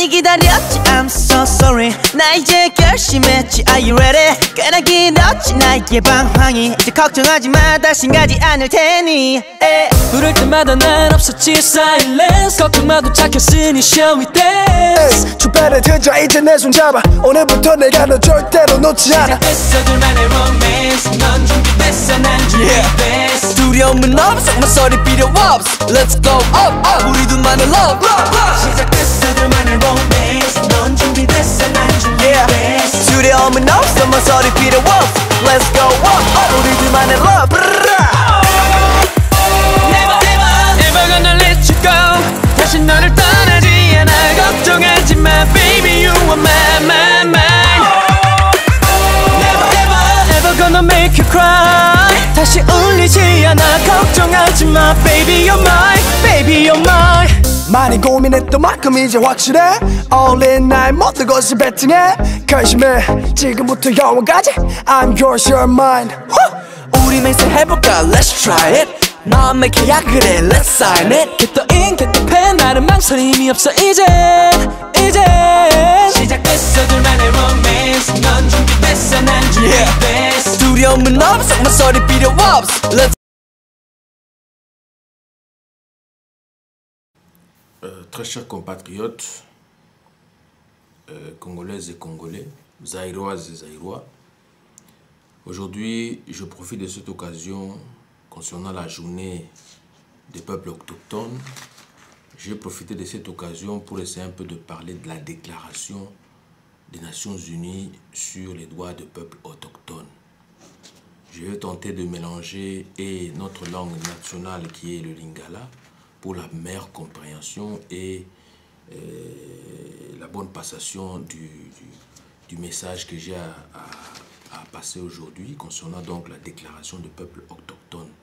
많이 기다렸지 I'm so sorry 나 이제 결심했지 Are you ready 꽤나 길었지 나의 방황이 이제 걱정하지 마 다신 가지 않을 테니 부를 때마다 난 없었지 silence 걱정 마도 착했으니 show me dance 주변에 들자 이제 내 손 잡아 오늘부터 내가 너 절대로 놓지 않아 시작됐어 둘만의 romance 넌 준비됐어 난 준비됐어 두려움은 없어 모서리 필요 없어 Let's go up up 우리 둘만의 love 시작됐어 둘만의 romance 넌 준비됐어 난 준비됐어 두려움은 없어 모서리 필요 없어 Let's go up up 우리 둘만의 love Never gonna let you go 다시 너를 떠나지 않아 걱정하지 마 baby you are my Never gonna make you cry 다시 울리지 않아 걱정하지 마 baby you're mine 많이 고민했던 만큼 이제 확실해 All in 나의 모든 것을 베팅해 결심해 지금부터 영원까지 I'm yours you're mine 우리 맹세해볼까 Let's try it 너와 내 계약을 해 Let's sign it Get the ink get the pen 나는 망설임이 없어 이제 시작됐어 둘만의 romance 넌 준비됐어 난 준비됐어 두려움은 없어 모서리 필요 없어 Let's Très chers compatriotes, congolaises et congolais, zaïroises et zaïrois, aujourd'hui je profite de cette occasion concernant la journée des peuples autochtones. J'ai profité de cette occasion pour essayer un peu de parler de la déclaration des Nations Unies sur les droits des peuples autochtones. Je vais tenter de mélanger et notre langue nationale qui est le lingala pour la meilleure compréhension et la bonne passation du message que j'ai à passer aujourd'hui concernant donc la déclaration des peuples autochtones.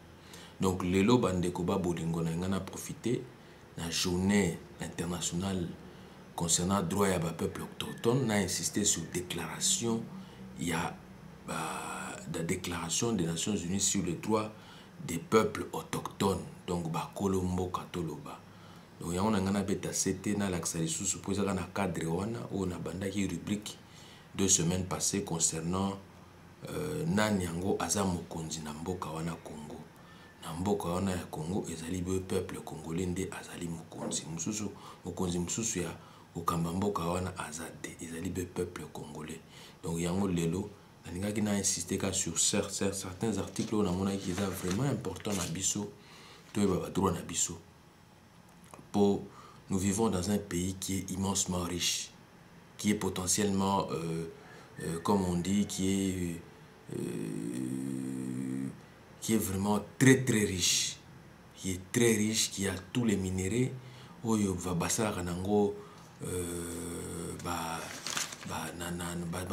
Donc, lelo bandekoba bolingo na ngana profité la journée internationale concernant le droit des peuples autochtones, on a insisté sur déclaration, il y a la déclaration des Nations Unies sur les droits des peuples autochtones, donc Kolombo Katoloba. Donc, on a beta c'était na l'accès sous pour ça na cadre wana ou na banda qui rubrique 2 semaines passées concernant Nanyango Azamo Konzi na mboka wana Congo. Na mboka wana ya Congo ezali be peuple congolais nde azali mokonzi mususu ya okamba mboka wana azate ezali be peuple congolais. Donc yango lelo nalingaki na insister sur certains articles on a mona qui est vraiment important na biso to ba droit na biso. Pour nous vivons dans un pays qui est immensement riche, qui est potentiellement comme on dit qui est vraiment très riche, qui a tous les minéraux, oyo va basala kanango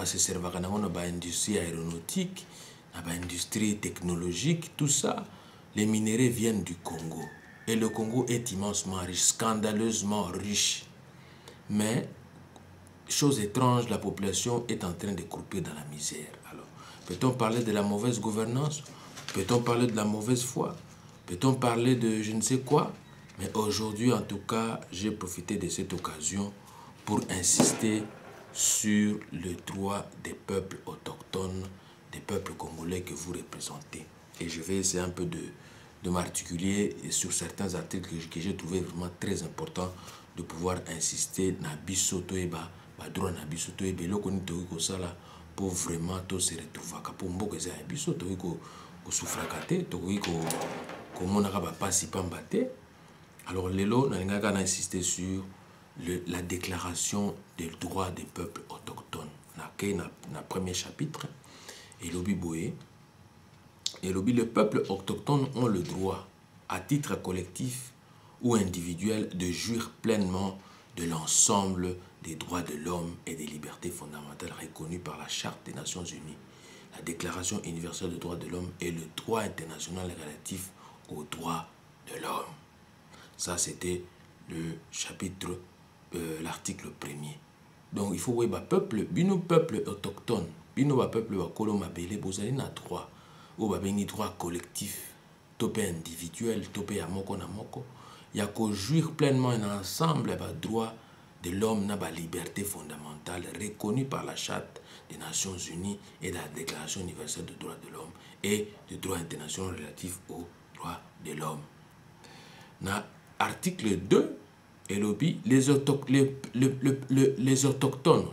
se servir kanango na ba industrie aéronautique, na ba industrie technologique, tout ça, les minéraux viennent du Congo et le Congo est immensement riche, scandaleusement riche. Mais chose étrange, la population est en train de croupir dans la misère. Alors, peut-on parler de la mauvaise gouvernance? Peut-on parler de la mauvaise foi? Peut-on parler de je ne sais quoi? Mais aujourd'hui, en tout cas, j'ai profité de cette occasion pour insister sur le droit des peuples autochtones, des peuples congolais que vous représentez. Et je vais essayer un peu de m'articuler sur certains articles que j'ai trouvé vraiment très importants de pouvoir insister na biso toeba, droit na biso toeba, eloko ni toki kosala pour vraiment to se retrouver pour mboka za biso toki ko souffraka te toki ko monaka ba pasi pamba te. Alors lelo nalingaka na insister sur la déclaration des droits des peuples autochtones na premier chapitre et lobi boye et lobi les peuples autochtones ont le droit à titre collectif ou individuel de jouir pleinement de l'ensemble des droits de l'homme et des libertés fondamentales reconnues par la Charte des Nations Unies, la Déclaration universelle des droits de l'homme et le droit international relatif aux droits de l'homme. Ça, c'était le chapitre, l'article 1er. Donc, il faut voir le peuple, bino peuple autochtone, bino peuple bakolo mabele, bozali na droit, ou babengi droit collectif, topé individuel, topé à moko na moko. Il y a qu'au jouir pleinement un ensemble de droits de l'homme n'a pas liberté fondamentale reconnue par la Charte des Nations Unies et la Déclaration universelle des droits de l'homme et du droit international relatif aux droits de l'homme. Dans l'article 2, les autochtones,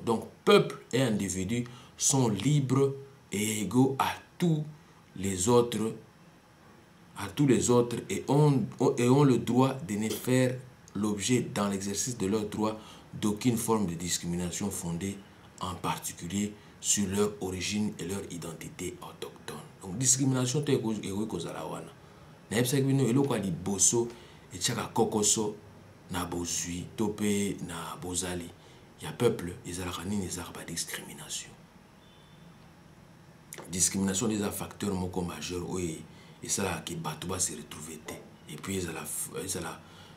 donc peuples et individus, sont libres et égaux à tous les autres et ont le droit de ne faire l'objet dans l'exercice de leurs droits d'aucune forme de discrimination fondée en particulier sur leur origine et leur identité autochtone. Donc discrimination te eko kozala wana. Na yebisa bino eloko ali boso et tchaka kokoso na bozui topé na bozali. Ya peuple ezalaka nini ezalaka ba discrimination. Discrimination des facteurs moko majeur et ça qui bato ba se retrouver et puis ezala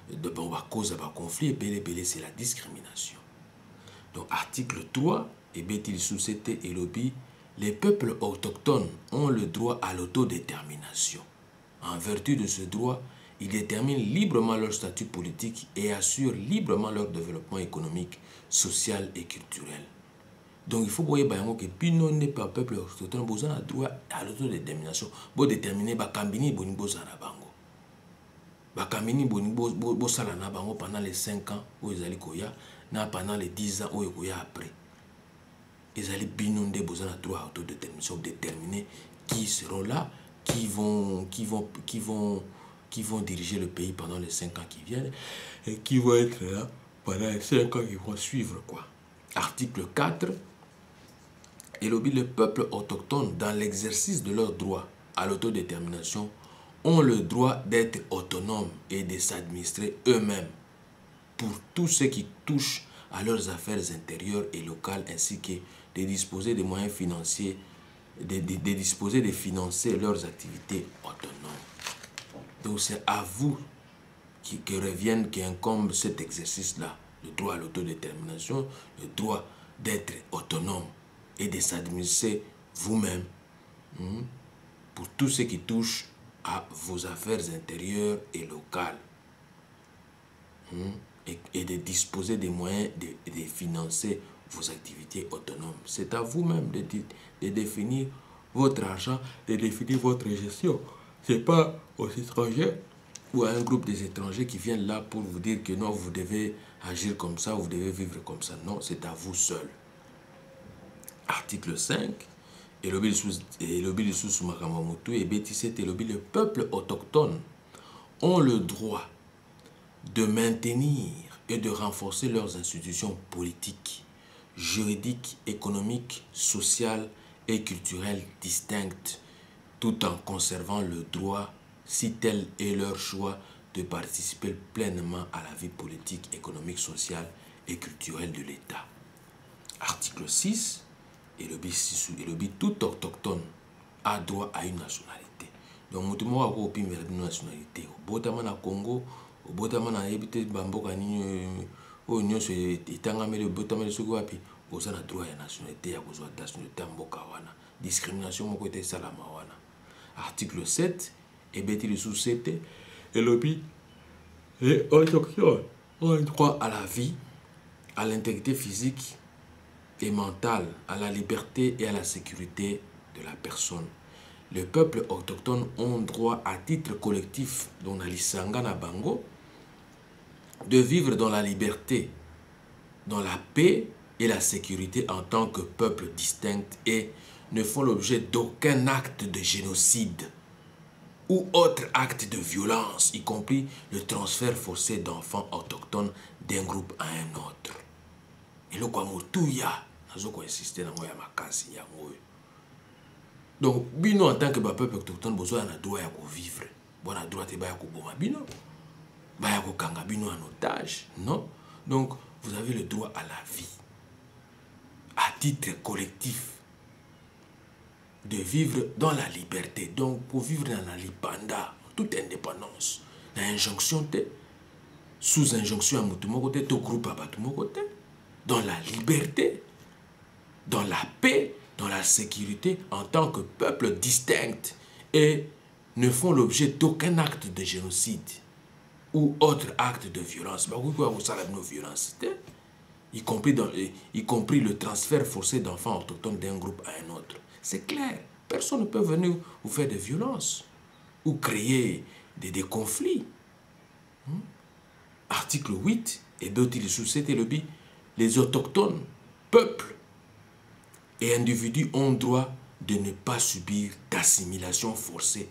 de bon ba cause ba conflit et c'est la discrimination. Donc article 3 et betil société et lobby, les peuples autochtones ont le droit à l'autodétermination. En vertu de ce droit, ils déterminent librement leur statut politique et assurent librement leur développement économique, social et culturel. Donc il faut voir que Pino n'est pas peuple autochtone, vous avez le droit à l'autodétermination. Vous déterminez Bakambini Bonibo Zarabango. Bakambini Bonibo Salana Bango pendant les 5 ans où ils allaient Koya, pendant les 10 ans où ils Koya après. Ils allaient binonder besoin de droit à l'autodétermination, déterminer qui seront là, qui vont diriger le pays pendant les 5 ans qui viennent et qui vont être là pendant les 5 ans qui vont suivre quoi. Article 4. Et le peuple autochtone, dans l'exercice de leur droit à l'autodétermination, ont le droit d'être autonomes et de s'administrer eux-mêmes pour tout ce qui touche à leurs affaires intérieures et locales, ainsi que de disposer des moyens financiers, de financer leurs activités autonomes. Donc c'est à vous qui incombe cet exercice-là, le droit à l'autodétermination, le droit d'être autonome et de s'administrer vous-même pour tout ce qui touche à vos affaires intérieures et locales et de disposer des moyens de financer vos activités autonomes. C'est à vous-même de définir votre argent, de définir votre gestion. Ce n'est pas aux étrangers ou à un groupe des étrangers qui viennent là pour vous dire que non, vous devez agir comme ça, vous devez vivre comme ça. Non, c'est à vous seul. Article 5. Et le peuple autochtone ont le droit de maintenir et de renforcer leurs institutions politiques, juridiques, économiques, sociales et culturelles distinctes, tout en conservant le droit, si tel est leur choix, de participer pleinement à la vie politique, économique, sociale et culturelle de l'État. Article 6. Et le tout autochtone a droit à une nationalité. Donc, nous avons une nationalité. Au Congo, au Botamana, Bamboka, au Nyon, Itangame, le Botamana, Suguapi, vous avez droit à une nationalité, à cause de la nationalité Mbokawana. Discrimination, mon côté Salamawana. Article 7, et Betty le sous-7, et les autochtones ont un droit à la vie, à l'intégrité physique et mentale, à la liberté et à la sécurité de la personne. Les peuples autochtones ont droit à titre collectif, dont l'Isanga na Bango, de vivre dans la liberté, dans la paix et la sécurité en tant que peuple distinct et ne font l'objet d'aucun acte de génocide ou autre acte de violence, y compris le transfert forcé d'enfants autochtones d'un groupe à un autre. Et le Kwamoutouya, donc, bino en tant que peuple autochtone, vous avez le droit de vivre. Vous avez le droit de vivre. Vous avez le droit de vivre en otage. Non? Donc, vous avez le droit à la vie. À titre collectif. De vivre dans la liberté. Donc, pour vivre dans la libanda, toute indépendance. Dans l'injonction, sous injonction à mon côté, tout groupe à mon côté. Dans la liberté. Dans la paix, dans la sécurité, en tant que peuple distinct et ne font l'objet d'aucun acte de génocide ou autre acte de violence. y compris le transfert forcé d'enfants autochtones d'un groupe à un autre. C'est clair, personne ne peut venir vous faire des violences ou créer des conflits. Article 8, et d'autres c'était le but. Les autochtones, peuples et individus ont droit de ne pas subir d'assimilation forcée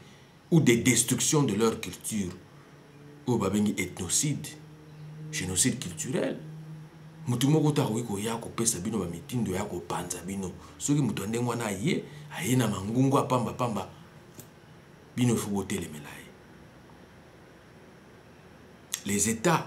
ou de destruction de leur culture, ou babengi ethnocide, génocide culturel. Mutu moko takoki koya kopesa bino ba mitindo ya kopanza bino. Soki mutu andenge wana aye na mangungu apamba pamba bino faut botelemela ye. Les États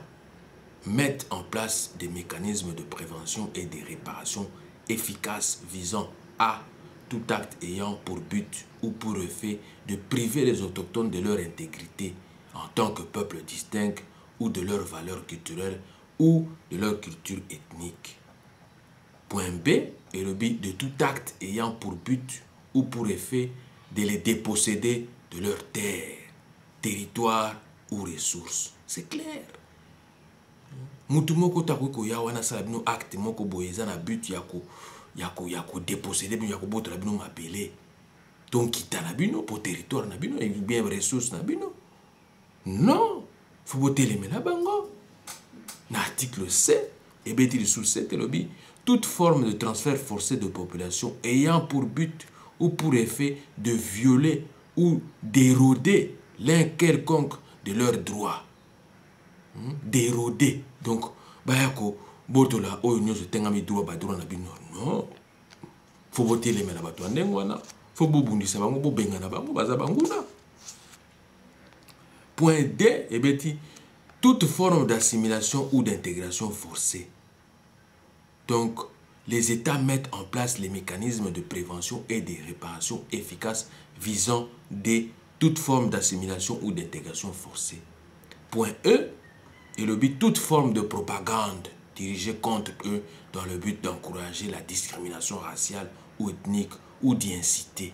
mettent en place des mécanismes de prévention et de réparation efficaces visant à tout acte ayant pour but ou pour effet de priver les autochtones de leur intégrité en tant que peuple distinct ou de leurs valeurs culturelles ou de leur culture ethnique. Point B est le but de tout acte ayant pour but ou pour effet de les déposséder de leurs terres, territoires ou ressources. C'est clair. Mutu moko takoki koya wana sala bino acte moko boye eza na but yako déposséder bino yako botola bino mabele. Donc kita na bino pour territoire na bino et bien ressources na bino. Non, faut botelemela bango. L'article 7, et bien sous 7, toute forme de transfert forcé de population ayant pour but ou pour effet de violer ou d'éroder l'un quelconque de leurs droits. D'éroder. Donc, bayako, botola, oh, nous tengami droit, badroit na bino. Non. Faut voter les mena bato andengwana. Faut bobundisa bango, bobenga na bango, baza banguna. Point D, et bien toute forme d'assimilation ou d'intégration forcée. Donc, les États mettent en place les mécanismes de prévention et de réparation efficaces visant toute forme d'assimilation ou d'intégration forcée. Point E est le but toute forme de propagande dirigée contre eux dans le but d'encourager la discrimination raciale ou ethnique ou d'inciter.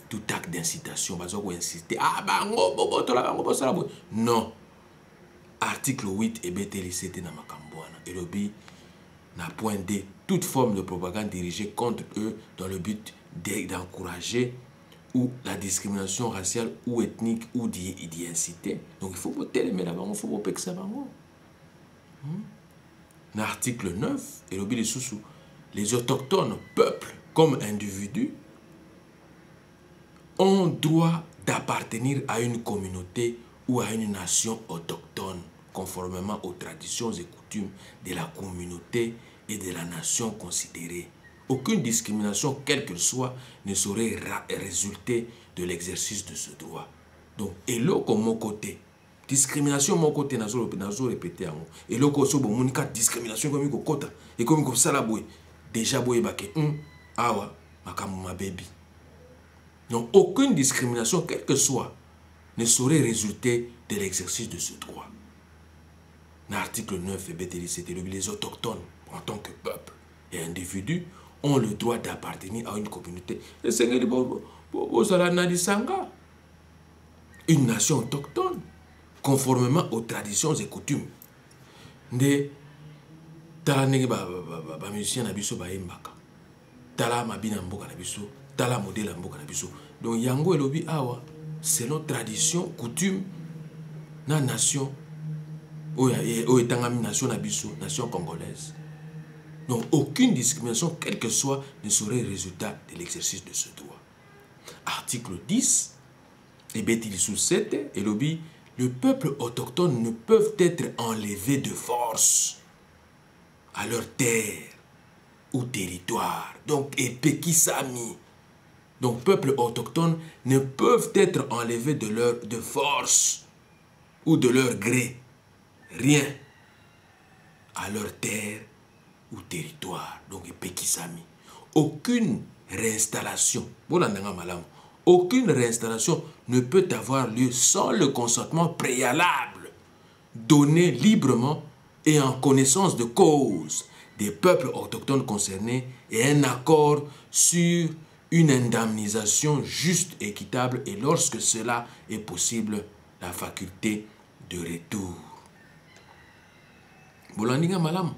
Tout acte d'incitation, inciter. Ah, bango, bobo, tola, bango, bobo, sala, non. Article 8 et BTLCT na makambouana. Et le but, na point D, toute forme de propagande dirigée contre eux dans le but d'encourager ou la discrimination raciale ou ethnique ou d'y inciter. Donc il faut voter les mélabango, il faut voter ça bango. L'article 9 et le but de sous les autochtones, peuples comme individus, ont droit d'appartenir à une communauté ou à une nation autochtone, conformément aux traditions et coutumes de la communauté et de la nation considérée. Aucune discrimination, quelle qu'elle soit, ne saurait résulter de l'exercice de ce droit. Donc, et là, comme mon côté, discrimination, mon côté, nazo répété à moi. Et là, comme mon monica discrimination, comme mon côté, et comme mon salaboué, déjà, boye baké, awa, ma baby. Donc, aucune discrimination, quelle que soit, ne saurait résulter de l'exercice de ce droit. L'article 9 et BTLCT, les autochtones, en tant que peuple et individus, ont le droit d'appartenir à une communauté. Et c'est une nation autochtone, conformément aux traditions et coutumes. De tala nenge ba musicien na biso ba embaka. Tala mabina mboka na biso, tala modèle mboka na biso. Donc yango elobi awa selon tradition, coutume na nation nation na biso, nation congolaise. Donc aucune discrimination, quelle que soit, ne serait résultat de l'exercice de ce droit. Article 10, et Bétil sous 7, et lobby, le peuple autochtone ne peuvent être enlevés de force à leur terre ou territoire. Donc, et Pekisami. Donc, peuple autochtone ne peuvent être enlevés de force ou de leur gré. Rien à leur terre ou territoire. Donc, Pekisami. Aucune réinstallation. Aucune réinstallation ne peut avoir lieu sans le consentement préalable donné librement et en connaissance de cause des peuples autochtones concernés et un accord sur une indemnisation juste et équitable et lorsque cela est possible, la faculté de retour. Bolandinga malam,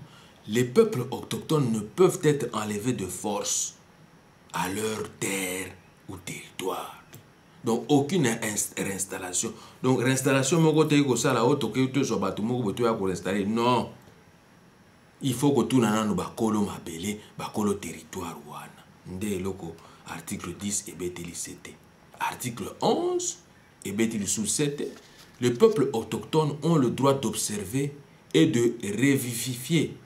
les peuples autochtones ne peuvent être enlevés de force à leur terre ou territoire. Donc, aucune réinstallation. Donc, réinstallation, non. Il faut que tout le monde bakolo mabele, bakolo territoire wana. Nde loko article 10 et beteli 7. Article 11 et beteli sous 7. Les peuples autochtones ont le droit d'observer et de revivifier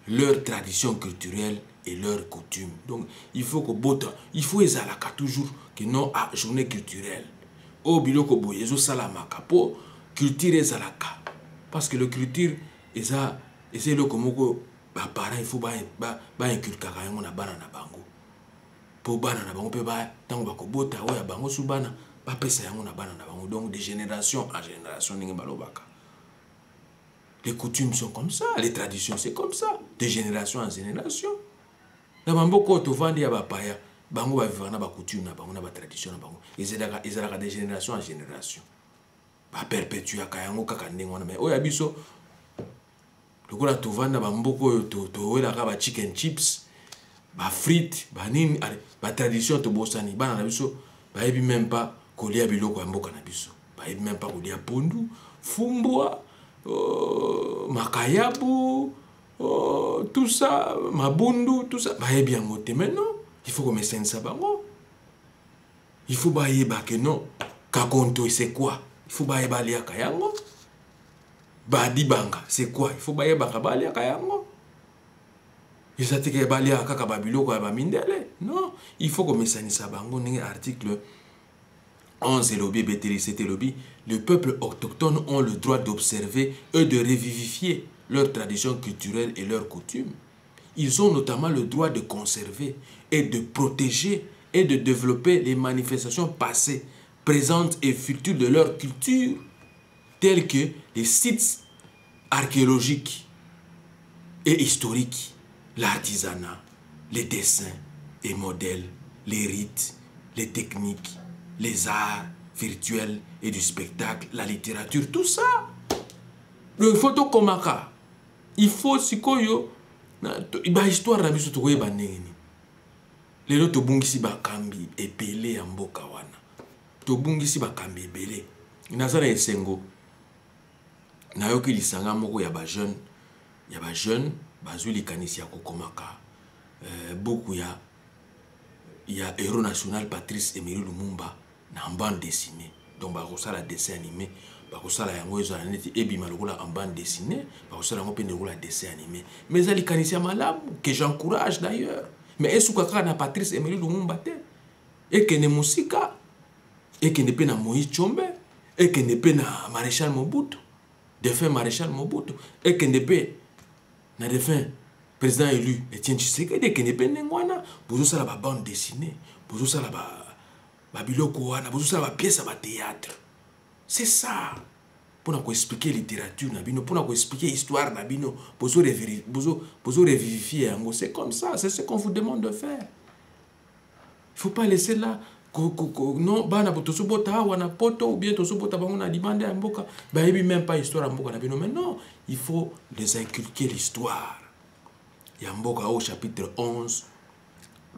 leurs traditions culturelles et leurs coutumes. Donc, il faut que bota, il faut ezalaka toujours que non à journée culturelle. Au biloko boyezo salamaka po culture ezalaka. Parce que le culture eza et c'est le komoko ba parents il faut ba inculquer yango na bana na bango. Po bana na bango pe ba tango ba ko bota oya bango su bana ba pesa yango na bana na bango. Donc de génération en génération ningi balobaka. Les coutumes sont comme ça, les traditions c'est comme ça, de génération en génération. Na bamboko to vandi ya ba paya, bango ba vivana ba coutume na bango na ba tradition na bango. Ezalaka de génération en génération. Ba perpétuer kayango kaka ndenge wana mais oya biso lokola tovanda bamboko to welaka ba chicken chips, ba frites, ba nini, ba tradition to bosani bana na biso, ba yebi même pas kolia biloko ya mboka na biso. Ba yebi même pas kolia pondu, fumbwa, makayabu, tout ça, mabundu, tout ça. Ba yebi yango te maintenant, il faut qu'on essaye ça bango. Il faut ba yeba que non, kakonto c'est quoi? Il faut ba yeba lia kayango. Badi banga, c'est quoi? Il faut baye banga balia kayango. Il s'agit que balia kaka babilo kwa bamindele. Non, il faut que ça bango ninge article 11 et lobby beteli c'était lobby. Les peuples autochtones ont le droit d'observer et de revivifier leurs traditions culturelles et leurs coutumes. Ils ont notamment le droit de conserver et de protéger et de développer les manifestations passées, présentes et futures de leur culture, tels que les sites archéologiques et historiques, l'artisanat, les dessins et modèles, les rites, les techniques, les arts virtuels et du spectacle, la littérature, tout ça. Le photo komaka, il faut sikoyo, ba histoire na biso tokoye banengeni. Lelo tobungisi bakambi ebele ya mboka wana. Tobungisi bakambi ebele. Nazala esengo. Nayoki lisanga moko ya ba jeune bazui likanisi ya kokomaka beaucoup ya héros national Patrice Emery Lumumba na bande dessinée. Donc ba kosala dessin animé, ba kosala yango ezala neti ebima lokola en bande dessinée, ba kosala yango pe lokola dessin animé. Mais za likanisi ya malamu que j'encourage d'ailleurs. Mais esukaka na Patrice Emery Lumumba te. Et que ne musika, et que ne pe na Moïse Tshombe, et que ne pe na Maréchal Mobutu. Défunt Maréchal Mobutu, et Kendepe, na défunt président élu Etienne Tshisekedi, et Kendepe Nengwana, pour ça la bande dessinée, pour ça la biloko wana, pour ça la pièce à théâtre. C'est ça. Pour nous expliquer littérature nabino, pour nous expliquer histoire nabino, pour nous revivifier. C'est comme ça, c'est ce qu'on vous demande de faire. Il ne faut pas laisser là. Non, bana toso bota wana poto ou bien toso bota bango na libande ya mboka, ba yebi même pas histoire ya mboka na bino. Mais non, il faut les inculquer l'histoire. Ya mboka au chapitre 11,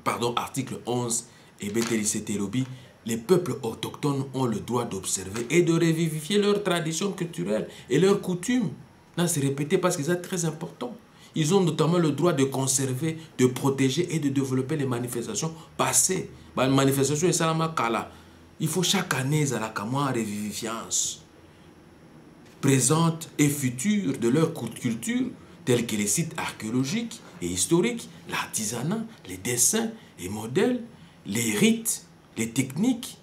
pardon, article 11 et beteli setelobi, les peuples autochtones ont le droit d'observer et de revivifier leurs traditions culturelles et leurs coutumes. Là, c'est répété parce que c'est très important. Ils ont notamment le droit de conserver, de protéger et de développer les manifestations passées. Les manifestations, il faut chaque année, la revivifiance présente et future de leur culture, tels que les sites archéologiques et historiques, l'artisanat, les dessins et modèles, les rites, les techniques,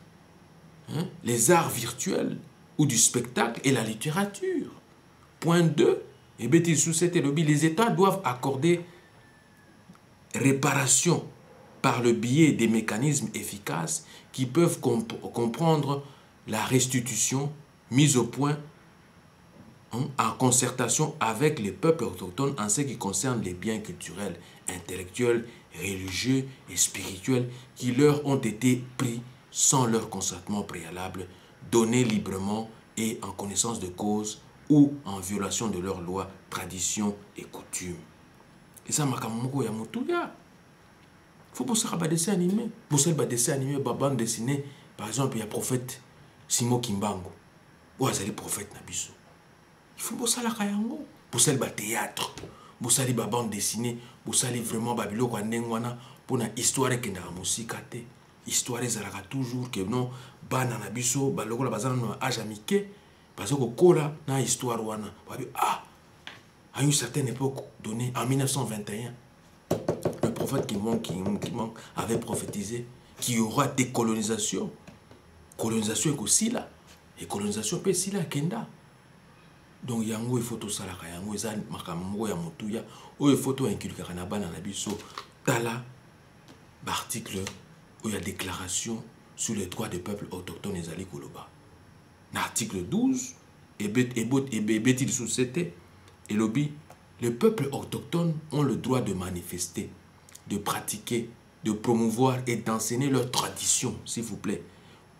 les arts virtuels ou du spectacle et la littérature. Point 2. Et les États doivent accorder réparation par le biais des mécanismes efficaces qui peuvent comprendre la restitution mise au point en concertation avec les peuples autochtones en ce qui concerne les biens culturels, intellectuels, religieux et spirituels qui leur ont été pris sans leur consentement préalable, donnés librement et en connaissance de cause ou en violation de leurs lois, traditions et coutumes. Et ça m'a kamoko ya motuya. Faut pour ça des dessins animés. Pour ça des dessins animés, bande dessinée. Par exemple, il y a prophète Simo Kimbangu. Ou azali prophète Nabiso. Il faut pour ça la kayango. Pour ça le théâtre. Pour ça les bande dessinée. Pour ça les vraiment babilo kwa ndengwana. Pour na histoire qui n'a musika te. Histoire ezalaka toujours que non bana Nabiso baloko la bazana no âge amike. Parce que kola na histoire wana. Ah, à une certaine époque donnée, en 1921, le prophète Kimbangu avait prophétisé qu'il y aura décolonisation. Colonisation est aussi là. Et colonisation peut aussi là, Kenda. Donc, il faut tout ça, il faut tout inculquer dans l'article où il y a déclaration sur les droits des peuples autochtones et Zali Koloba. L'article 12, et Bétil Société, et lobby, les peuples autochtones ont le droit de manifester, de pratiquer, de promouvoir et d'enseigner leurs traditions, s'il vous plaît,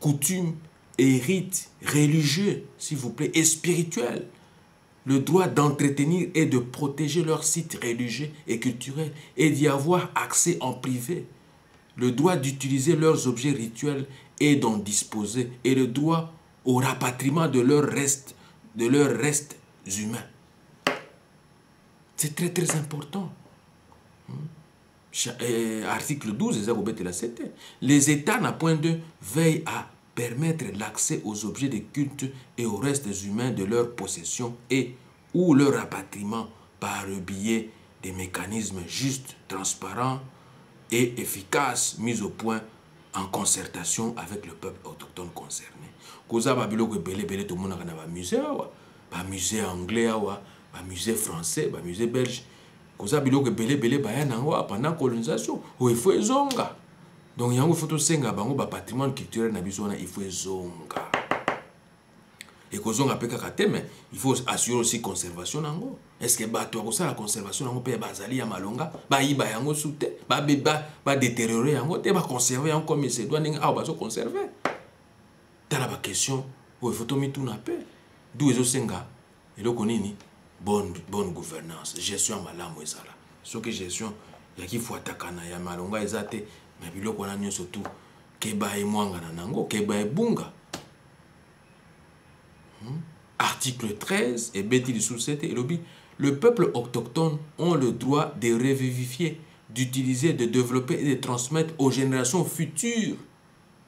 coutumes et rites religieux, s'il vous plaît, et spirituels. Le droit d'entretenir et de protéger leurs sites religieux et culturels et d'y avoir accès en privé. Le droit d'utiliser leurs objets rituels et d'en disposer. Et le droit au rapatriement de leurs restes humains. C'est très très important. Article 12, les États, n'a point de veille à permettre l'accès aux objets de culte et aux restes humains de leur possession et ou leur rapatriement par le biais des mécanismes justes, transparents et efficaces mis au point en concertation avec le peuple autochtone concerné. Koza babilo ko belé tout le monde a un musée, un musée anglais, un musée français, un musée belge. Koza babilo ko belé bayanangwa pendant colonisation. Il faut zonga. Donc il faut tout senga bango ba patrimoine culturel na biso il faut zonga. Et kozonga peka kate mais il faut assurer aussi conservation nango. Est-ce que bato ko ça la conservation nango pe bazali ya malonga ba yiba yango soute ba détériorer yango te ba conserver yango comme c'est doit ninga ba so conserver. Dans la question il faut tout mettre na paix. D'où ezo senga et le konini bonne gouvernance, gestion malamu ezala. Ce que gestion ya ki faut atakana ya malonga ezate. Mais biloko wana nyonso surtout keba e mwanga na nango keba e bunga. Article 13 et Bétil Société et lobby, le peuple autochtone ont le droit de revivifier, d'utiliser, de développer et de transmettre aux générations futures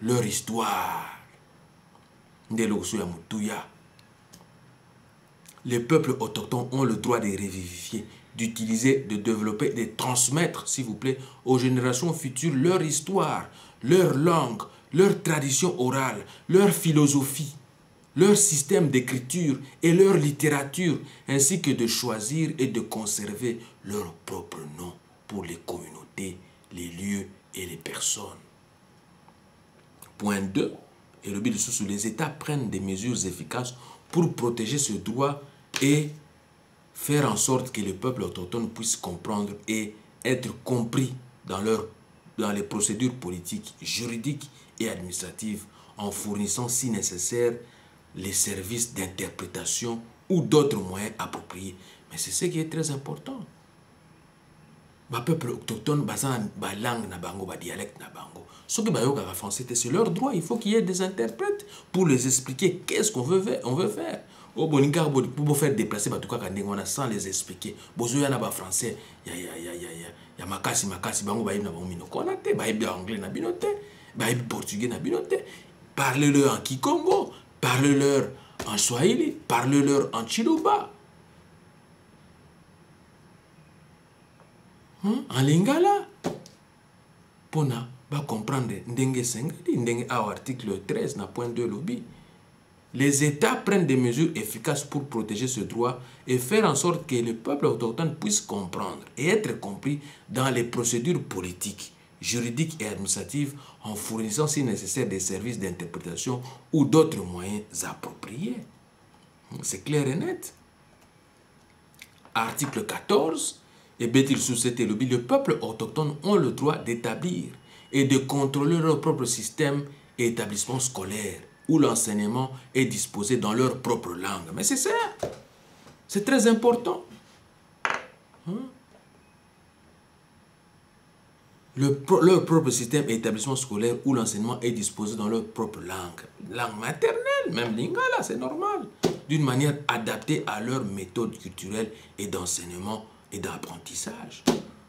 leur histoire. Les peuples autochtones ont le droit de revivifier, d'utiliser, de développer, de transmettre, s'il vous plaît, aux générations futures leur histoire, leur langue, leur tradition orale, leur philosophie, leur système d'écriture et leur littérature, ainsi que de choisir et de conserver leur propre nom pour les communautés, les lieux et les personnes. Point 2. Et le but de ce, les États prennent des mesures efficaces pour protéger ce droit et faire en sorte que les peuples autochtones puissent comprendre et être compris dans les procédures politiques, juridiques et administratives en fournissant, si nécessaire, les services d'interprétation ou d'autres moyens appropriés. Mais c'est ce qui est très important. Le peuple autochtone, la langue, le dialecte, ce qui est français, c'est leur droit. Il faut qu'il y ait des interprètes pour les expliquer qu'est-ce qu'on veut faire. Pour faire déplacer sans les expliquer. Il y a des français, il y a makasi, bango na mino konate, anglais na binote, portugais na binote. Parlez-leur en Kikongo, parlez-leur en Swahili, parlez-leur en Chiluba. En Lingala. Pona va comprendre ndenge sengeli ndenge à article 13 na point 2 lobby. Les États prennent des mesures efficaces pour protéger ce droit et faire en sorte que le peuple autochtone puisse comprendre et être compris dans les procédures politiques, juridiques et administratives en fournissant si nécessaire des services d'interprétation ou d'autres moyens appropriés. C'est clair et net. Article 14. Et Bétil Société lobby, le peuple autochtone ont le droit d'établir et de contrôler leur propre système et établissement scolaire où l'enseignement est disposé dans leur propre langue. Mais c'est ça. C'est très important. leur propre système et établissement scolaire où l'enseignement est disposé dans leur propre langue maternelle, même lingala, c'est normal, d'une manière adaptée à leur méthode culturelle et d'enseignement et d'apprentissage.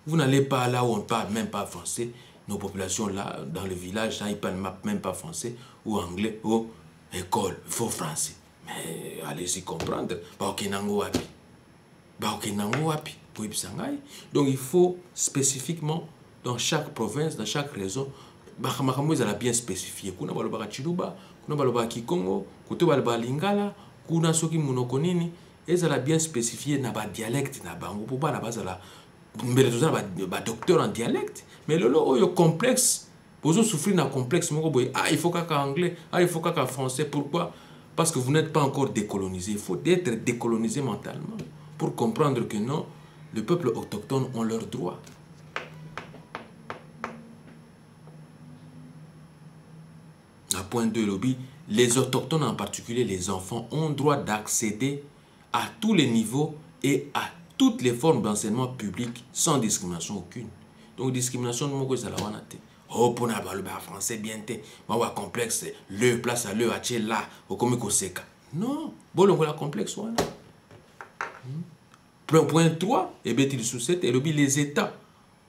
Vous n'allez pas là où on ne parle même pas français. Nos populations là, dans le village, là, ils ne parlent même pas français ou anglais ou école, il faut français. Mais allez-y comprendre. Donc il faut spécifiquement, dans chaque province, dans chaque région, ils ont bien spécifié. Kuna balobaka Chiluba, kuna balobaka Kikongo, kuna balobaka Lingala, kuna soki munokonini, ils ont bien spécifié na ba dialecte na bango pour ba na base la ba docteur en dialecte. Mais le complexe, vous souffrez d'un complexe, il faut qu'un anglais, il faut qu'un français. Pourquoi? Parce que vous n'êtes pas encore décolonisé. Il faut être décolonisé mentalement pour comprendre que non, les peuples autochtones ont leurs droits. À point 2, lobby, les autochtones, en particulier les enfants, ont droit d'accéder à tous les niveaux et à toutes les formes d'enseignement public sans discrimination aucune. Donc, discrimination, nous avons la oh, pour le français, bien, ma complexe, le place à le, à là, au comico seka. Non, bon, on a complexe, Point 3, et bien, les États,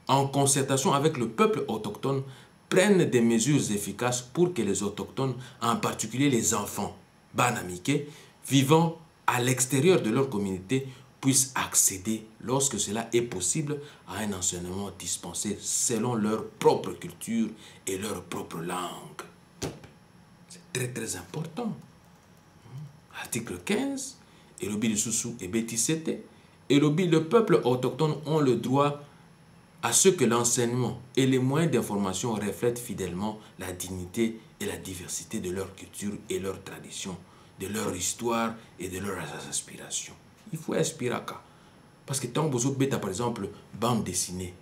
en concertation avec le peuple autochtone, prennent des mesures efficaces pour que les autochtones, en particulier les enfants, banamiké, vivant à l'extérieur de leur communauté, puissent accéder, lorsque cela est possible, à un enseignement dispensé selon leur propre culture et leur propre langue. C'est très très important. Article 15, et le Soussou et Bétissété, et le peuple autochtone ont le droit à ce que l'enseignement et les moyens d'information reflètent fidèlement la dignité et la diversité de leur culture et leur tradition, de leur histoire et de leurs aspirations. Il faut aspirer à ça. Parce que tant que vous avez, par exemple, bande dessinée,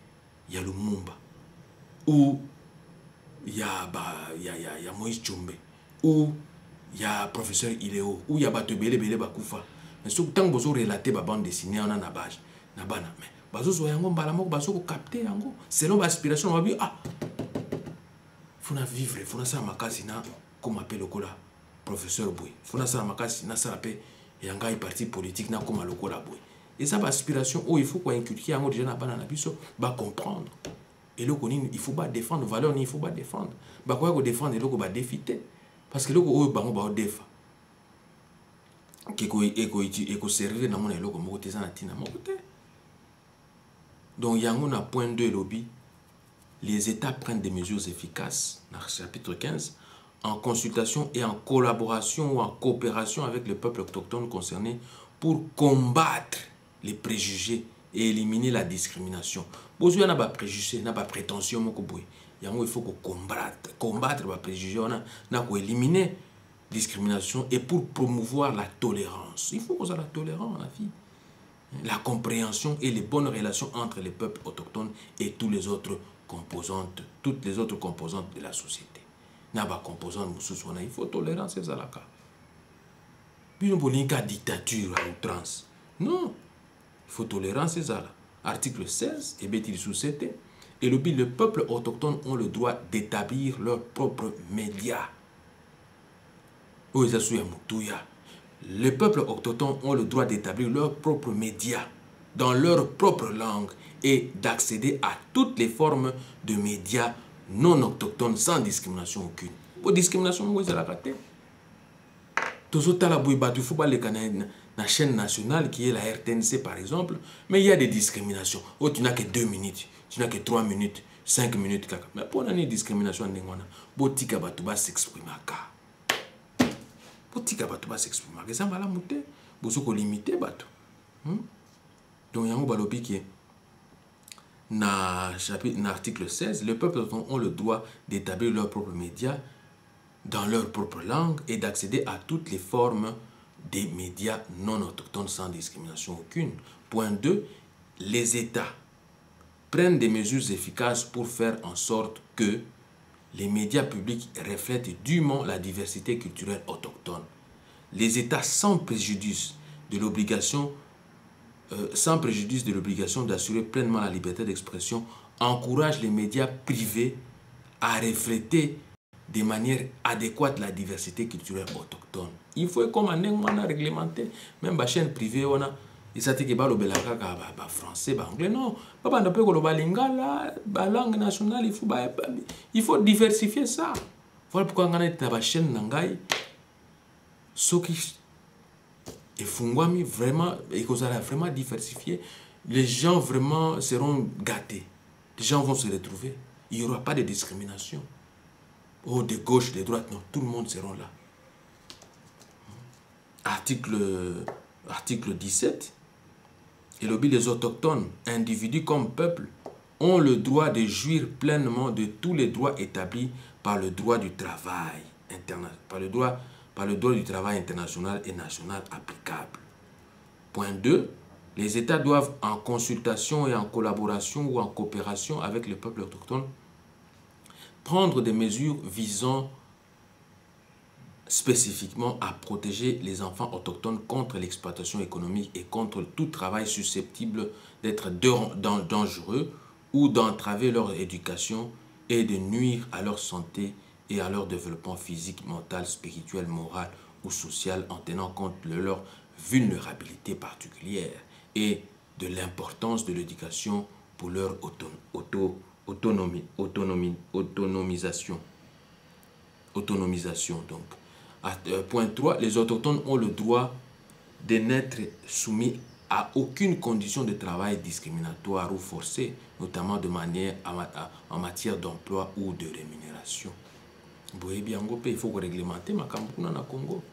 il y a le Mumba, ou il y a Moïse Tchombe, ou il y a professeur Iléo, ou il y a Batebele Bele Bakoufa. Mais tant que vous avez relaté la bande dessinée, on a une base. Mais vous avez capté, selon l'aspiration, on va dire, ah, il faut vivre, il faut faire ma case, comme appelle le professeur Boy. Il faut faire ma case, il faut il y a un parti politique na comme le la boy. Et ça va aspiration il faut qu'on inculque un déjà na banana biso ba comprendre. Et le il faut pas défendre valeur il faut pas défendre. Ba quoi ko défendre et le ko ba défiter parce que le ko bango ba défa. Ko servir na mon le ko mo teza na tina mo côté. Donc yango na point 2 lobby les États prennent des mesures efficaces dans le chapitre 15 en consultation et en collaboration ou en coopération avec le peuple autochtone concerné pour combattre les préjugés et éliminer la discrimination. Il y a des préjugés, des prétentions. Il faut combattre les préjugés, éliminer la discrimination et pour promouvoir la tolérance. Il faut qu'on soit la tolérance, la vie. La compréhension et les bonnes relations entre les peuples autochtones et toutes les autres composantes de la société. Il faut tolérance, c'est ça la cas. Puis nous avons une dictature à outrance. Non, il faut tolérance, c'est ça. Article 16, et le peuple autochtone ont le droit d'établir leurs propres médias. Les peuples autochtones ont le droit d'établir leurs propres médias dans leur propre langue et d'accéder à toutes les formes de médias non autochtones sans discrimination aucune. Pour discrimination, moi, c'est la raté. Il faut pas les la chaîne nationale qui est la RTNC par exemple, mais il y a des discriminations. Oh, tu n'as que 2 minutes, tu n'as que 3 minutes, 5 minutes. Mais pour une discrimination, Botika Batouba s'exprime. Botika Batouba s'exprime. Ça va la monter. Bosoko limité Batou. Donc, il y a un balobi qui est. Dans l'article 16, les peuples ont le droit d'établir leurs propres médias dans leur propre langue et d'accéder à toutes les formes des médias non autochtones sans discrimination aucune. Point 2. Les États prennent des mesures efficaces pour faire en sorte que les médias publics reflètent dûment la diversité culturelle autochtone. Les États, sans préjudice de l'obligation d'assurer pleinement la liberté d'expression, encourage les médias privés à refléter de manière adéquate la diversité culturelle autochtone. Il faut comme on a réglementé, même la chaîne privée, on a et ça que le français, anglais, non, pas de le lingala, la langue nationale, il faut diversifier ça. Voilà pourquoi on a la chaîne nangai, ce qui est fungwami vraiment, et qu'on a vraiment diversifié, les gens vraiment seront gâtés, les gens vont se retrouver, il n'y aura pas de discrimination. Oh, de gauche, de droite, non, tout le monde sera là. Article 17. Et les autochtones, individus comme peuple, ont le droit de jouir pleinement de tous les droits établis par le droit du travail international et national applicable. Point 2. Les États doivent, en consultation et en collaboration ou en coopération avec le peuple autochtone, prendre des mesures visant spécifiquement à protéger les enfants autochtones contre l'exploitation économique et contre tout travail susceptible d'être dangereux ou d'entraver leur éducation et de nuire à leur santé et à leur développement physique, mental, spirituel, moral ou social en tenant compte de leur vulnérabilité particulière et de l'importance de l'éducation pour leur autonomisation. Donc. Point 3, les autochtones ont le droit de n'être soumis à aucune condition de travail discriminatoire ou forcée, notamment de manière en matière d'emploi ou de rémunération. Il faut réglementer ma campagne na Congo.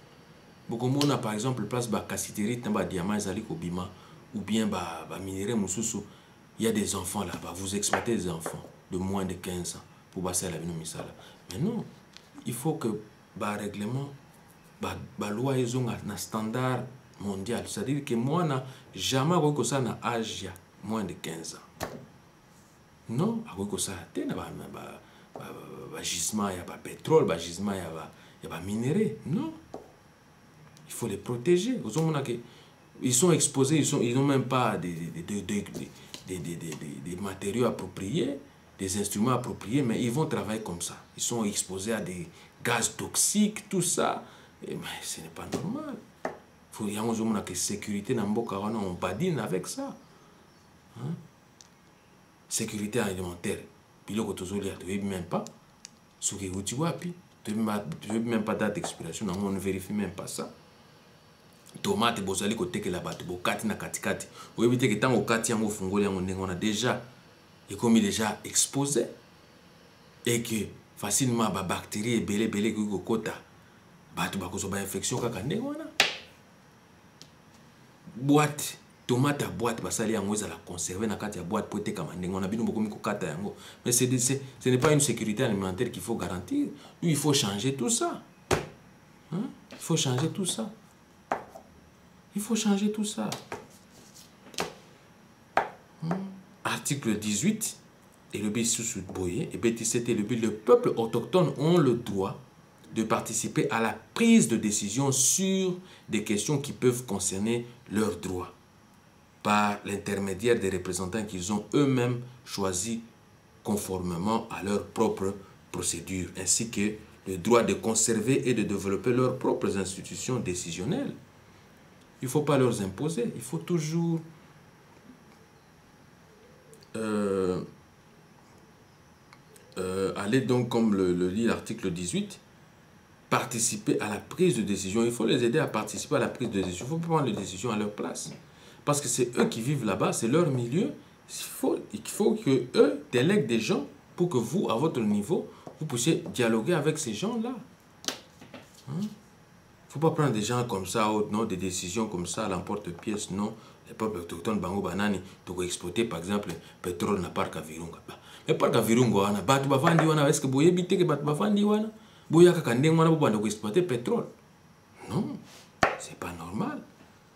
Beaucoup de par exemple place Bakasiteri, diamant Bima ou bien minerai Moussousou. Il y a des enfants là-bas, vous exploitez des enfants de moins de 15 ans pour passer à la misala. Mais non, il faut que le règlement, la loi est un standard mondial. C'est-à-dire que moi, je n'ai jamais vu ça à âge moins de 15 ans. Non, je ça il y a gisement, il y a pétrole, gisement, il y a minerai. Non. Il faut les protéger. Ils sont exposés, ils n'ont même pas des matériaux appropriés, des instruments appropriés, mais ils vont travailler comme ça. Ils sont exposés à des gaz toxiques, tout ça. Mais ce n'est pas normal. Il y a une sécurité dans Mboka, on badine avec ça. Hein? Sécurité alimentaire. Puis là, tu ne même pas. Ce que tu vois, tu ne même pas date d'expiration, on ne vérifie même pas ça. Tomate bozali ko teke la bato bokati na katikati oyebite ke tango kati yango fungoli yango ndenge on a déjà déjà exposé et que facilement ba bactéries belé ko kota bato bakozo ba infection kaka ndenge wana boîte tomate à boîte basali yango ezala conserver na kati ya boîte pour teka ndenge wana bino bokomi ko kata yango mais ce n'est pas une sécurité alimentaire qu'il faut garantir. Nous, il faut changer tout ça. Hein? Il faut changer tout ça. Il faut changer tout ça. Article 18, et le le peuple autochtone ont le droit de participer à la prise de décision sur des questions qui peuvent concerner leurs droits par l'intermédiaire des représentants qu'ils ont eux-mêmes choisis conformément à leurs propres procédures, ainsi que le droit de conserver et de développer leurs propres institutions décisionnelles. Il ne faut pas leur imposer, il faut toujours aller donc, comme le dit l'article 18, participer à la prise de décision. Il faut les aider à participer à la prise de décision. Il faut prendre les décisions à leur place. Parce que c'est eux qui vivent là-bas, c'est leur milieu. Il faut qu'eux délèguent des gens pour que vous, à votre niveau, vous puissiez dialoguer avec ces gens-là. Hein? Il ne faut pas prendre des gens comme ça, non, des décisions comme ça, à l'emporte-pièce, non. Les peuples autochtones, Bango Banani, tu peux exploiter par exemple le pétrole dans le parc à Virunga. Mais parc à Virunga, Batu Bafandi, est-ce que vous évitez que Batu Bafandi, vous avez exploiter le pétrole? Non, ce n'est pas normal.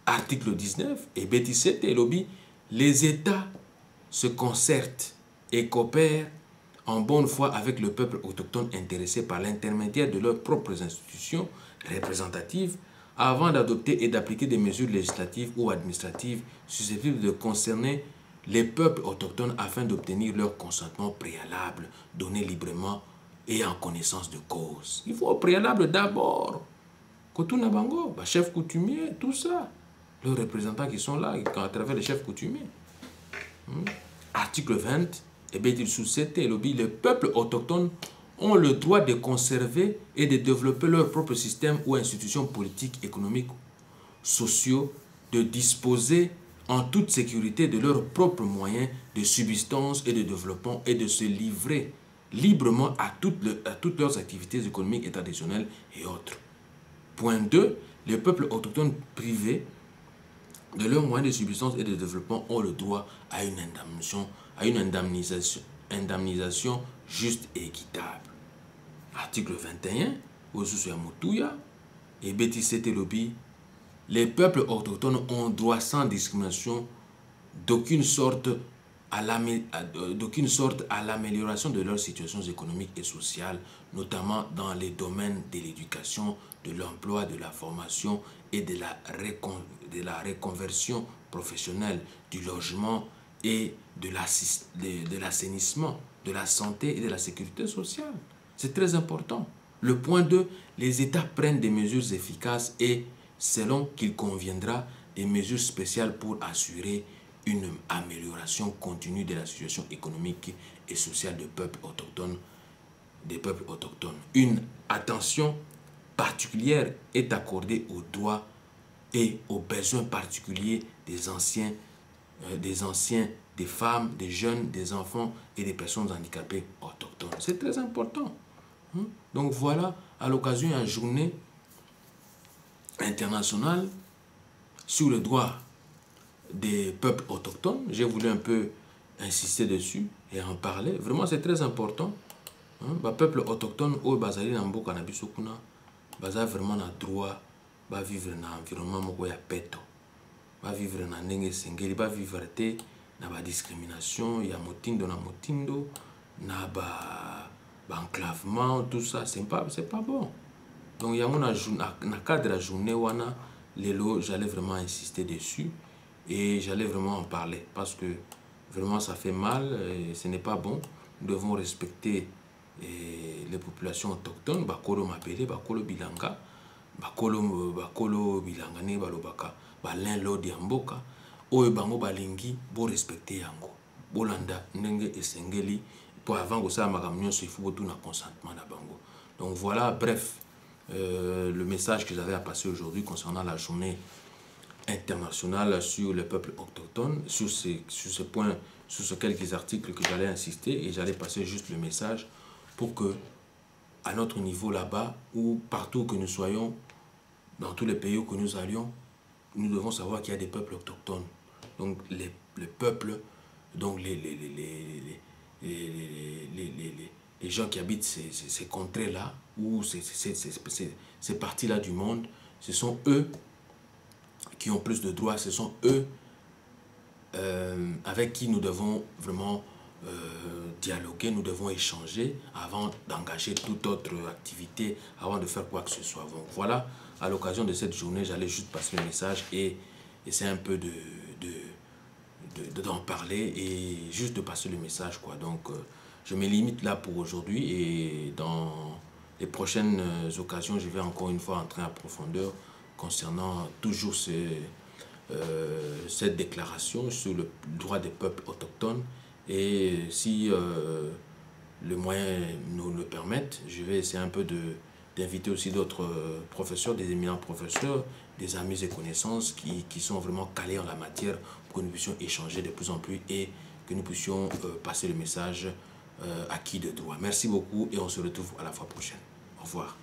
Article 19 et B17 et lobby, les États se concertent et coopèrent en bonne foi avec le peuple autochtone intéressé par l'intermédiaire de leurs propres institutions représentatives avant d'adopter et d'appliquer des mesures législatives ou administratives susceptibles de concerner les peuples autochtones afin d'obtenir leur consentement préalable, donné librement et en connaissance de cause. Il faut au préalable d'abord. Kotuna Bango, chef coutumier, tout ça. Les représentants qui sont là, à travers les chefs coutumiers. Article 20, les peuples autochtones ont le droit de conserver et de développer leur propre système ou institutions politiques, économiques, sociaux, de disposer en toute sécurité de leurs propres moyens de subsistance et de développement et de se livrer librement à toutes leurs activités économiques et traditionnelles et autres. Point 2. Les peuples autochtones privés de leurs moyens de subsistance et de développement ont le droit à une indemnisation juste et équitable. Article 21, et BTCT Lobby, les peuples autochtones ont droit sans discrimination d'aucune sorte à l'amélioration de leurs situations économiques et sociales, notamment dans les domaines de l'éducation, de l'emploi, de la formation et de la reconversion professionnelle, du logement et de l'assainissement, de la santé et de la sécurité sociale. C'est très important. Le point 2, les États prennent des mesures efficaces et, selon qu'il conviendra, des mesures spéciales pour assurer une amélioration continue de la situation économique et sociale des peuples autochtones. Une attention particulière est accordée aux droits et aux besoins particuliers des anciens, des femmes, des jeunes, des enfants et des personnes handicapées autochtones. C'est très important. Donc voilà, à l'occasion d'une journée internationale sur le droit des peuples autochtones, j'ai voulu un peu insister dessus et en parler. Vraiment, c'est très important. Les peuples autochtones, au Bazali Nambo Kanabisokuna, Baza vraiment na droit, ba vivre dans un environnement moko ya peto, ba vivre na ndenge sengeli, ba vivre te na ba discrimination, ya motindo na motindo, na ba enclavement, tout ça, c'est pas bon. Donc, il y a dans le cadre de la journée, j'allais vraiment insister dessus et j'allais vraiment en parler parce que vraiment ça fait mal et ce n'est pas bon. Nous devons respecter les populations autochtones. Bakolo Mapele, Bakolo Bilanga, Bakolo Bilanga, ne balobaka, Balin Lodi Amboka, Oye Bango Balingi, bo respecter Yango, Bolanda, Nenge Esengeli. Pour avant que ça il faut tout un consentement à Bango. Donc voilà, bref, le message que j'avais à passer aujourd'hui concernant la journée internationale sur les peuples autochtones, sur ce point, sur ces quelques articles que j'allais insister, et j'allais passer juste le message pour que, à notre niveau là-bas, ou partout que nous soyons, dans tous les pays où que nous allions, nous devons savoir qu'il y a des peuples autochtones. Donc les peuples, donc les gens qui habitent ces contrées-là, ou ces parties-là du monde, ce sont eux qui ont plus de droits, ce sont eux avec qui nous devons vraiment dialoguer, nous devons échanger avant d'engager toute autre activité, avant de faire quoi que ce soit. Donc voilà, à l'occasion de cette journée, j'allais juste passer le message et essayer un peu d'en parler et juste de passer le message, quoi. Donc je me limite là pour aujourd'hui et dans les prochaines occasions je vais encore une fois entrer en profondeur concernant toujours cette déclaration sur le droit des peuples autochtones et si le moyen nous le permettent, je vais essayer un peu d'inviter aussi d'autres professeurs, des éminents professeurs, des amis et connaissances qui sont vraiment calés en la matière pour que nous puissions échanger de plus en plus et que nous puissions passer le message acquis de droit. Merci beaucoup et on se retrouve à la fois prochaine. Au revoir.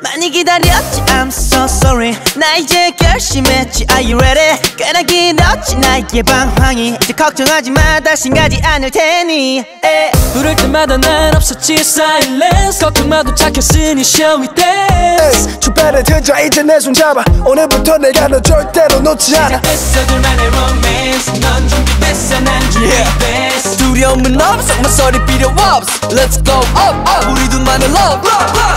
많이 기다렸지 I'm so sorry 나 이제 결심했지 Are you ready 꽤나 길었지 나의 방황이 이제 걱정하지 마 다신 가지 않을 테니 부를 때마다 난 없었지 silence 걱정 마도 착했으니 shall we dance 시간을 들자 이제 내 손 잡아 오늘부터 내가 너 절대로 놓지 않아 시작됐어 둘만의 romance 넌 준비됐어 난 준비됐어 두려움은 없어 모서리 필요 없어 Let's go up up 우리 둘만의 love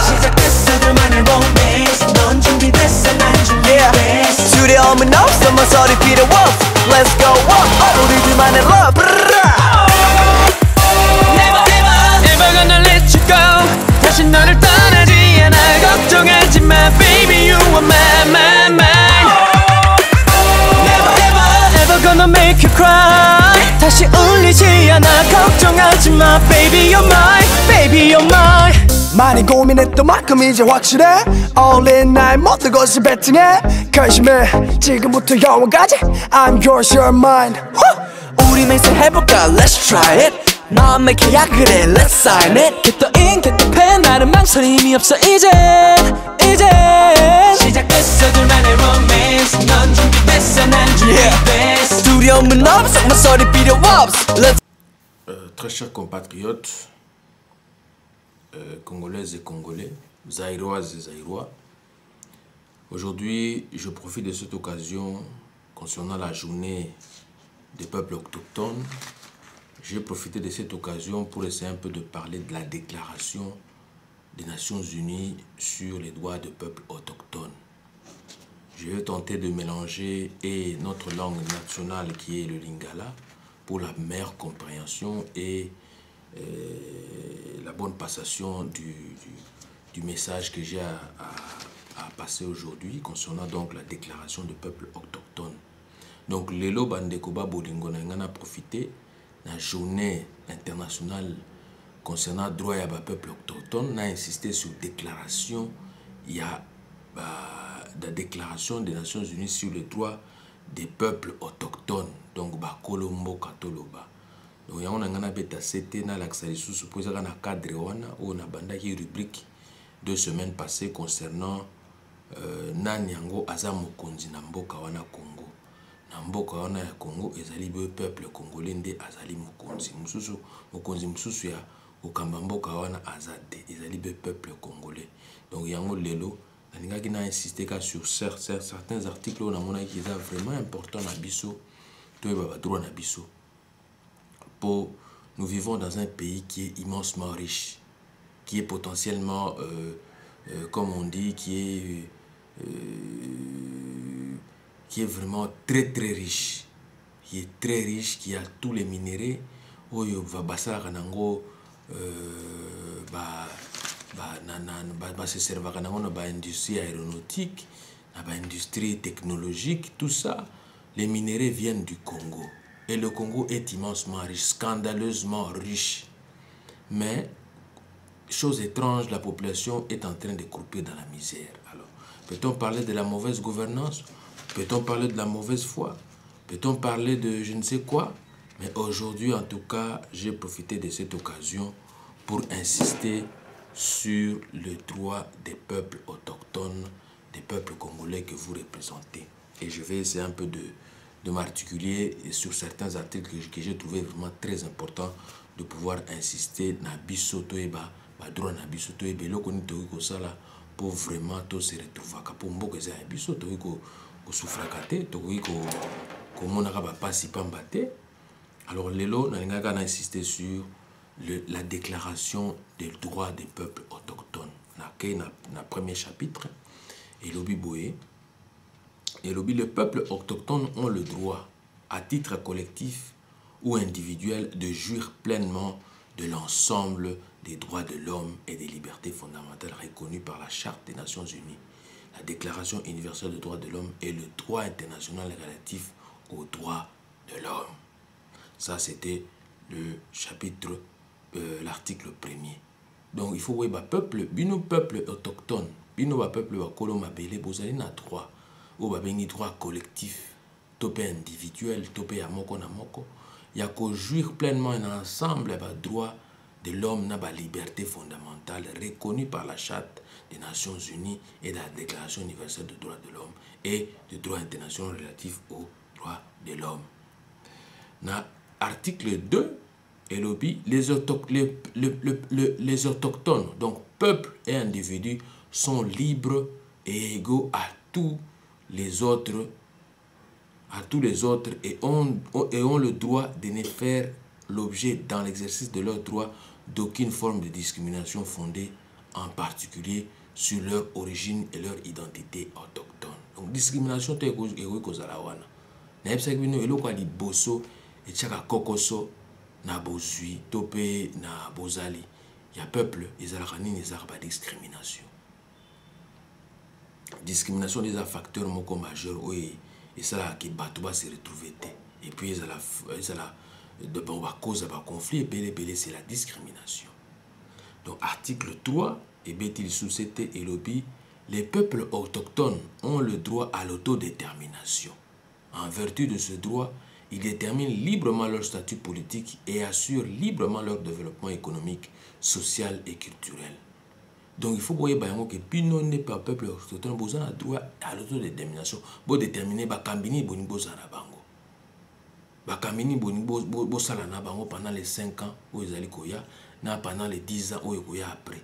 시작됐어 둘만의 romance 넌 준비됐어 난 준비됐어 두려움은 없어 모서리 필요 없어 Let's go up up 우리 둘만의 love Never ever never gonna let you go 다시 너를 떠나지 않아 걱정하지 마 baby you are my Never ever ever gonna make you cry 다시 울리지 않아 걱정하지 마 baby you're mine 많이 고민했던 만큼 이제 확실해 All in 나의 모든 것을 베팅해 결심해 지금부터 영원까지 I'm yours you're mine 우리 맹세해볼까 let's try it 너와 내 계약을 해 let's sign it Get the ink get the pen 나는 망설임이 없어 이제 시작됐어 둘만의 romance 넌 준비됐어 난 준비됐어 두려움은 없어 모서리 필요 없어 Let's Très chers compatriotes, congolaises et congolais, zaïroises et zaïrois, aujourd'hui je profite de cette occasion concernant la journée des peuples autochtones. J'ai profité de cette occasion pour essayer un peu de parler de la déclaration des Nations Unies sur les droits des peuples autochtones. Je vais tenter de mélanger et notre langue nationale qui est le lingala pour la meilleure compréhension et la bonne passation du message que j'ai à passer aujourd'hui concernant donc la déclaration des peuples autochtones. Donc, lelo bandekoba bolingo na ngana profité la journée internationale concernant le droit des peuples autochtones, on a insisté sur déclaration, il y a la déclaration des Nations Unies sur les droits des peuples autochtones, donc Kolombo Katoloba. Donc, on a un na l'accès sous posé dans le cadre où on a bandaki rubrique 2 semaines passées concernant Nanyango Azamo Konzi Namboka wana Congo. Namboka wana ya Congo ezali be peuple congolais nde azali mokonzi mususu ya okamba mboka wana azate ezali be peuple congolais. Donc yango lelo nalingaki na insister sur certains articles on a mona qui est vraiment important na biso to ba droit na biso. Pour nous vivons dans un pays qui est immensement riche, qui est potentiellement comme on dit qui est vraiment très riche, qui a tous les minéraux, oyo va basala kanango se servir kanango na ba industrie aéronautique, na ba industrie technologique, tout ça, les minéraux viennent du Congo et le Congo est immensement riche, scandaleusement riche. Mais chose étrange, la population est en train de croupir dans la misère. Alors, peut-on parler de la mauvaise gouvernance? Peut-on parler de la mauvaise foi? Peut-on parler de je ne sais quoi? Mais aujourd'hui, en tout cas, j'ai profité de cette occasion pour insister sur le droit des peuples autochtones, des peuples congolais que vous représentez. Et je vais essayer un peu de m'articuler sur certains articles que j'ai trouvé vraiment très importants de pouvoir insister na biso toeba, droit na biso toeba, eloko ni toiko sala pour vraiment tous se retrouver. Pour mboka za biso toiko souffrakate toiko komonaka ba pasi pamba te. Alors lelo nalingaka na insister sur la déclaration des droits des peuples autochtones. Na premier chapitre et lobi boé et lobi les peuples autochtones ont le droit à titre collectif ou individuel de jouir pleinement de l'ensemble des droits de l'homme et des libertés fondamentales reconnues par la Charte des Nations Unies, la Déclaration universelle des droits de l'homme et le droit international relatif aux droits de l'homme. Ça, c'était le chapitre, l'article 1er. Donc, il faut voir le peuple, bino peuple autochtone, bino peuple koloma belé, bozali na droit, ou bengi droit collectif, topé individuel, topé à moko na moko. Il y a qu'au jouir pleinement un ensemble de droits de l'homme, na liberté fondamentale reconnue par la Charte des Nations Unies et la Déclaration universelle des droits de l'homme et du droit international relatif aux droits de l'homme. Dans l'article 2, les autochtones, donc peuples et individus, sont libres et égaux à tous les autres, et ont le droit de ne faire l'objet dans l'exercice de leurs droits d'aucune forme de discrimination fondée en particulier sur leur origine et leur identité autochtone. Donc discrimination est kozala wana. Na yebisa bino eloko liboso et tchaka kokoso na bozui topé na bozali. Ya peuple ezalaka nini ezalaka discrimination. Discrimination des facteurs moko majeur oui et ça qui bato se retrouver et puis ezala de bon cause de conflit et c'est la discrimination. Donc article 3 et bétil société et lobby, les peuples autochtones ont le droit à l'autodétermination. En vertu de ce droit, ils déterminent librement leur statut politique et assurent librement leur développement économique, social et culturel. Donc il faut voir que Pino n'est pas peuple autochtone, vous avez le droit à l'autodétermination. Vous déterminez Bakambini Bonibo Zarabango. Bakambini Bonibo Salana Bango pendant les 5 ans où ils allaient Koya, pendant les 10 ans où ils Koya après.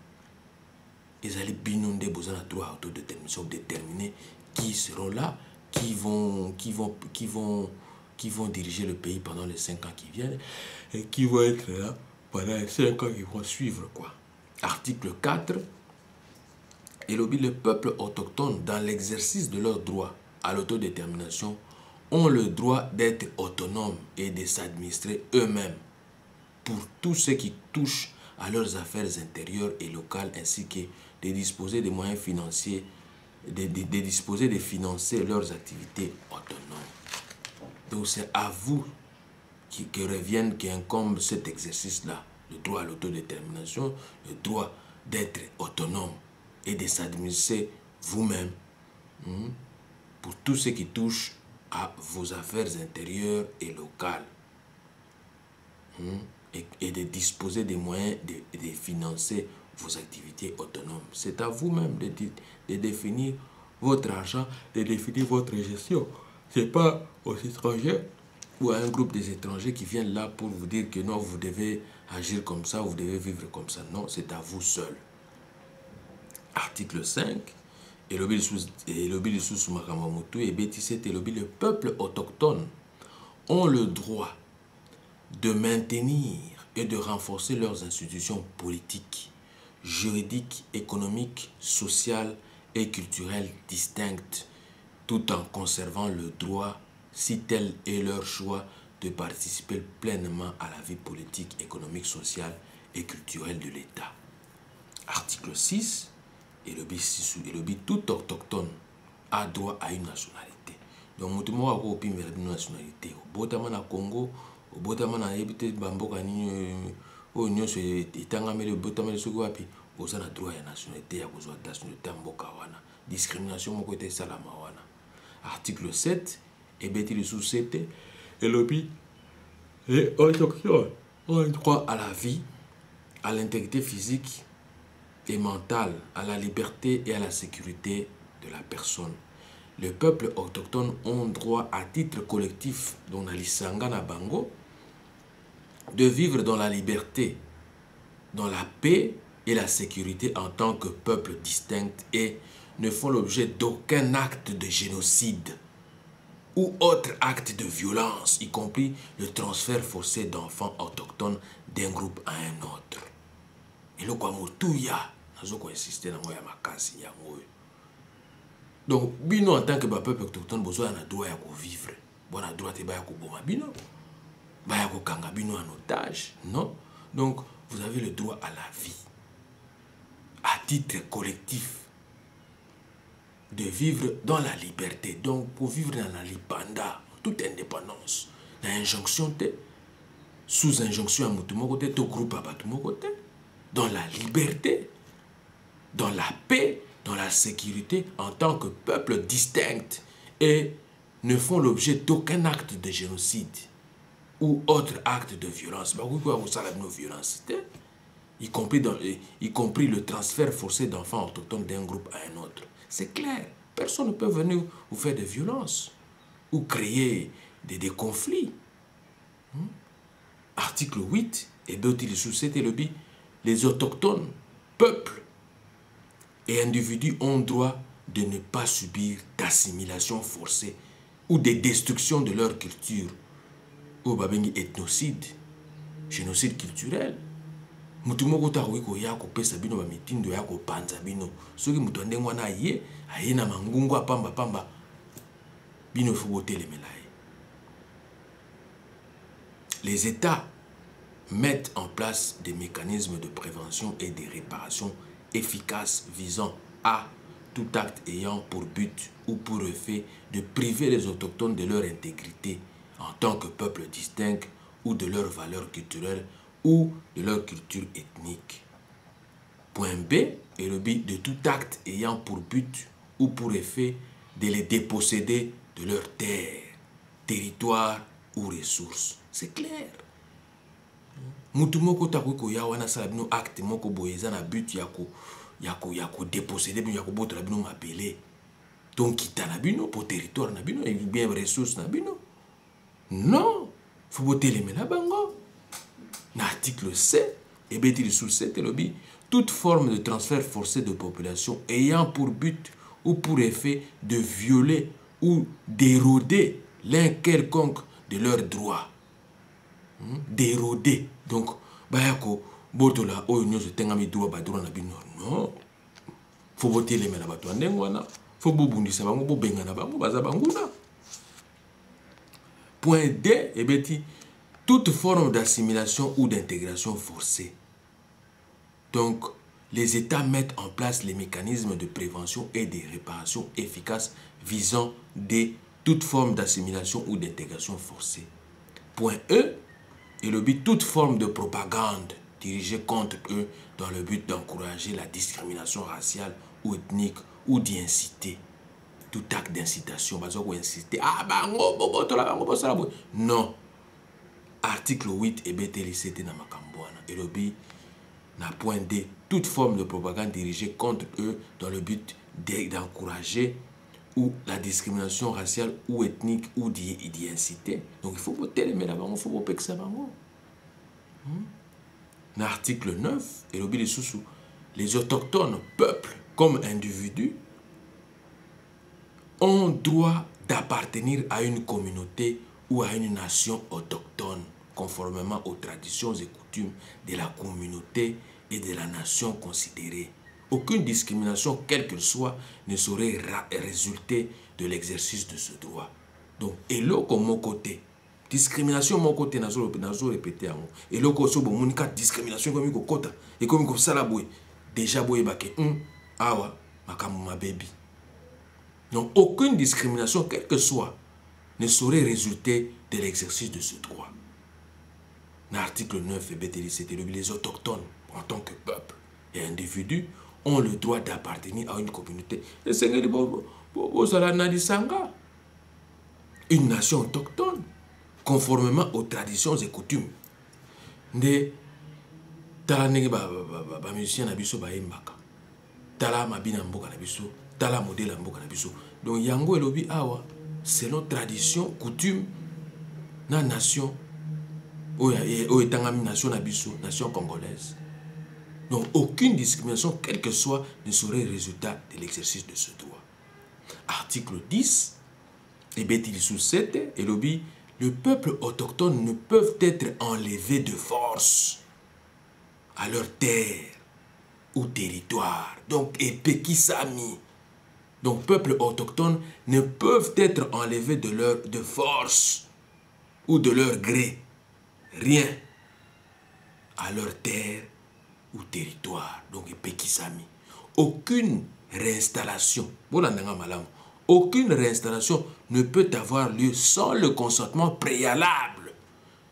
Ils allaient binonder besoin de droit à l'autodétermination, déterminer qui seront là, qui vont diriger le pays pendant les 5 ans qui viennent et qui vont être là pendant les 5 ans qui vont suivre quoi. Article 4. Et le peuple autochtone, dans l'exercice de leur droit à l'autodétermination, ont le droit d'être autonomes et de s'administrer eux-mêmes pour tout ce qui touche à leurs affaires intérieures et locales, ainsi que de disposer des moyens financiers, de financer leurs activités autonomes. Donc c'est à vous qui incombe cet exercice-là, le droit à l'autodétermination, le droit d'être autonome et de s'administrer vous-même pour tout ce qui touche à vos affaires intérieures et locales et de disposer des moyens de financer vos activités autonomes. C'est à vous-même de définir votre argent, de définir votre gestion. Ce n'est pas aux étrangers ou à un groupe des étrangers qui viennent là pour vous dire que non, vous devez agir comme ça, vous devez vivre comme ça. Non, c'est à vous seul. Article 5. Et le peuple autochtone ont le droit de maintenir et de renforcer leurs institutions politiques, juridiques, économiques, sociales et culturelles distinctes, tout en conservant le droit, si tel est leur choix, de participer pleinement à la vie politique, économique, sociale et culturelle de l'État. Article 6. Et le tout autochtone a droit à une nationalité. Donc, nous avons une nationalité. Au Congo, au Botamana, Bamboka, au Union, c'est le Botamana, vous avez droit à la nationalité, vous avez nationalité Mbokawana. Discrimination, mon côté Salamawana. Article 7, et Betty le sous-7, et les autochtones ont un droit à la vie, à l'intégrité physique et mentale, à la liberté et à la sécurité de la personne. Les peuples autochtones ont droit à titre collectif, dont l'Isanga na Bango, de vivre dans la liberté, dans la paix et la sécurité en tant que peuple distinct et ne font l'objet d'aucun acte de génocide ou autre acte de violence, y compris le transfert forcé d'enfants autochtones d'un groupe à un autre. Et le Kwamutuya, nous insister dans la makasi. Donc, bino en tant que peuple autochtone, vous avez le droit de vivre. Vous avez le droit de boma bino. Vous avez le droit de en otage. Non. Donc, vous avez le droit à la vie. À titre collectif. De vivre dans la liberté. Donc, pour vivre dans la libanda, toute indépendance. Dans l'injonction, sous injonction à mon côté, tout groupe à mon côté. Dans la liberté, dans la paix, dans la sécurité, en tant que peuple distinct et ne font l'objet d'aucun acte de génocide ou autre acte de violence. Y compris le transfert forcé d'enfants autochtones d'un groupe à un autre. C'est clair. Personne ne peut venir vous faire des violences ou créer des conflits. Article 8, et d'autres les autochtones, peuples et individus ont droit de ne pas subir d'assimilation forcée ou de destruction de leur culture. Ou babengi ethnocide, génocide culturel. Mutu moko takoki koya kopesa bino ba mitindo ya kopanza bino. Soki mutu andenge wana aye na mangungu apamba pamba. Bino faut botelemela ye. Les États mettent en place des mécanismes de prévention et de réparation efficaces visant à tout acte ayant pour but ou pour effet de priver les autochtones de leur intégrité en tant que peuple distinct ou de leurs valeurs culturelles ou de leur culture ethnique. Point B est le but de tout acte ayant pour but ou pour effet de les déposséder de leurs terres, territoires ou ressources. C'est clair. Mutu moko takoki koya wana sala bino acte moko boye eza na but yako déposséder bino yako botola bino mabele. Donc kita na bino pour territoire na bino et bien ressources na bino. Non, faut botelemela bango. L'article 7 et bêtise sous 7 lobby toute forme de transfert forcé de population ayant pour but ou pour effet de violer ou d'éroder l'un quelconque de leurs droits. D'éroder. Donc, bayako botola oyo nyoso tengami droit ba droit na bino. Non. Faut voter les mena bato ndengwana. Faut bobundisa bango bobenga na bango baza banguna. Point D et bêtise toute forme d'assimilation ou d'intégration forcée. Donc, les États mettent en place les mécanismes de prévention et de réparation efficaces visant toute forme d'assimilation ou d'intégration forcée. Point E est le but toute forme de propagande dirigée contre eux dans le but d'encourager la discrimination raciale ou ethnique ou d'inciter. Tout acte d'incitation, inciter. Ah, bango, bobo, tola, bango, bobo, sala, non. Article 8 et BTLCT na makambouana. Et le but na point D, toute forme de propagande dirigée contre eux dans le but d'encourager ou la discrimination raciale ou ethnique ou d'y inciter. Donc il faut voter les médailles, il faut voter ça. L'article 9 et le but de sous les autochtones, peuples comme individus, ont droit d'appartenir à une communauté ou à une nation autochtone, conformément aux traditions et coutumes de la communauté et de la nation considérée. Aucune discrimination, quelle qu'elle soit, ne saurait résulter de l'exercice de ce droit. Donc, et là, comme mon côté, discrimination, mon côté, n'a pas répété à moi. Et là, comme mon cas, discrimination, comme mon côté, et comme ça, la boue, déjà, boue, baké, awa, ma baby. Donc, aucune discrimination, quelle que soit, ne saurait résulter de l'exercice de ce droit. L'article 9 et BTLCT, les autochtones, en tant que peuple et individus, ont le droit d'appartenir à une communauté. Et c'est une nation autochtone, conformément aux traditions et coutumes. De tala nenge ba musicien na biso ba embaka. Tala mabina mboka na biso, tala modèle mboka na biso. Donc yango elobi awa selon tradition, coutume na nation oyo tangami nation na biso, nation congolaise. Donc aucune discrimination, quelle que soit, ne saurait résultat de l'exercice de ce droit. Article 10, et Bétil sous 7, et lobby, le peuple autochtone ne peuvent être enlevés de force à leur terre ou territoire. Donc, et Pekisami. Donc, peuple autochtone ne peuvent être enlevés de force ou de leur gré. Rien à leur terre ou territoire. Donc, Pekisami. Aucune réinstallation. Aucune réinstallation ne peut avoir lieu sans le consentement préalable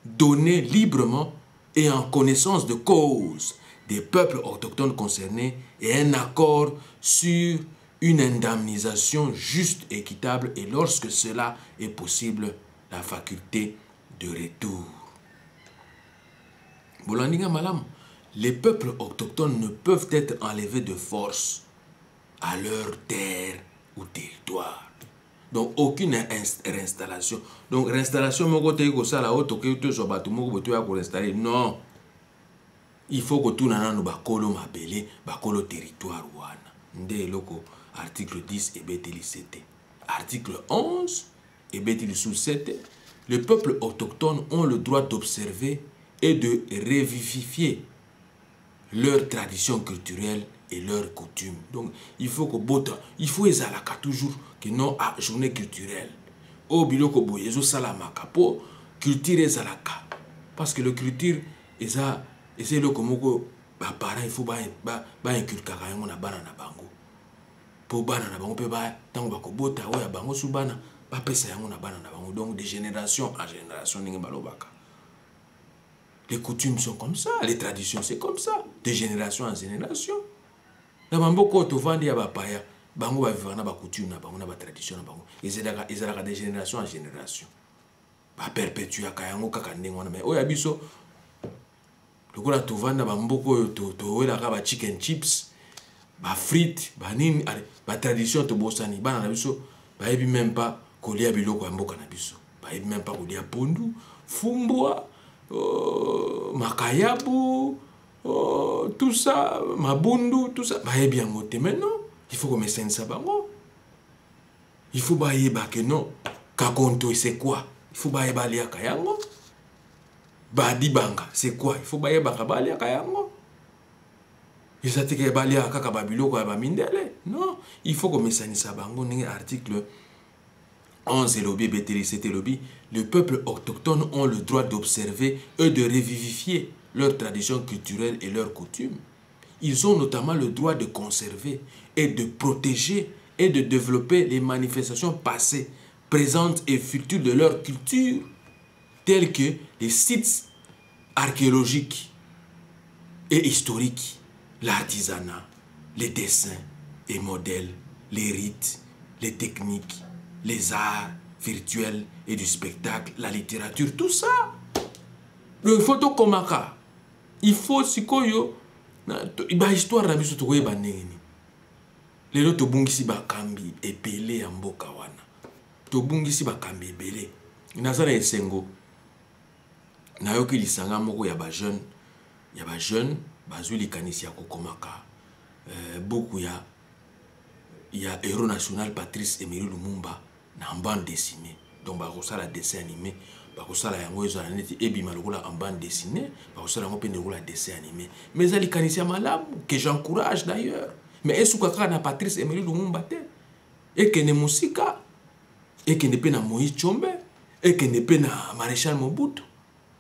donné librement et en connaissance de cause des peuples autochtones concernés et un accord sur une indemnisation juste et équitable et lorsque cela est possible, la faculté de retour. Bolandinga Malam, les peuples autochtones ne peuvent être enlevés de force à leur terre ou territoire. Donc, aucune réinstallation. Donc, réinstallation, non. Il faut que tout le monde bakolo mabele, bakolo territoire wana. Nde loko article 10 et bétélicité. Article 11 et bétélicité. Les peuples autochtones ont le droit d'observer et de revivifier leurs traditions culturelles et leurs coutumes. Donc, il faut que il faut ezalaka toujours que non à journée culturelle. Au biloko boyezo salamaka po culture ezalaka. Parce que le culture c'est le komoko ba parents il faut ba inculquer yango na bana na bango. Po bana na bango pe ba tango ba kobota oya bango su bana ba pesa yango na bana na bango. Donc de génération en génération ningi balobaka. Les coutumes sont comme ça, les traditions c'est comme ça, de génération en génération. Na bamboko to vandi ya bapaya, bango ba vivre na ba coutume na bango na ba tradition na bango. Ezalaka de génération en génération. Ba perpétuer kayango kaka ndenge wana mais oya biso lokola to vanda bamboko to wela ka ba chicken chips, ba frites, ba nini, ba tradition to bosani bana na biso, ba yebi même pas kolia biloko ya mboka na biso. Ba yebi même pas kolia pondu, fumbwa, makayabu, tout ça, mabundu, tout ça. Bah, bien moté maintenant. Il faut qu'on me sente ça bango. Il faut bailler que non. Kakonto, c'est quoi? Il faut bailler balia kayango. Badi banga, c'est quoi? Il faut bailler balia kayango. Il s'est dit que balia kaka babilo kwa bamindele. Non, il faut qu'on me sente ça bango. Article 11 et lobby bétélicité lobby. Les peuples autochtones ont le droit d'observer et de revivifier leurs traditions culturelles et leurs coutumes. Ils ont notamment le droit de conserver et de protéger et de développer les manifestations passées, présentes et futures de leur culture, telles que les sites archéologiques et historiques, l'artisanat, les dessins et modèles, les rites, les techniques, les arts virtuels et du spectacle, la littérature, tout ça. Le photo komaka. Il faut sikoyo ba histoire na biso to yeba nini. Lelo to bungisi ba kambi ebele ya mboka wana. To bungisi ba kambi ebele. Nazala esengo. Na yoki lisanga moko ya ba jeune bazui likanisi ya kokomaka. Beaucoup ya héros national Patrice Emery Lumumba na bande dessinée. Donc ba la dessin animé. Bakosala yango ezala neti ebima lokola en bande dessinée, bakosala yango pe lokola dessin animé. Mais ezali kanisia malamu que j'encourage d'ailleurs. Mais esuka kaka na Patrice Emery Lumumba te. Ekende musika, ekende pe na Moïse Tshombe, ekende pe na Maréchal Mobutu,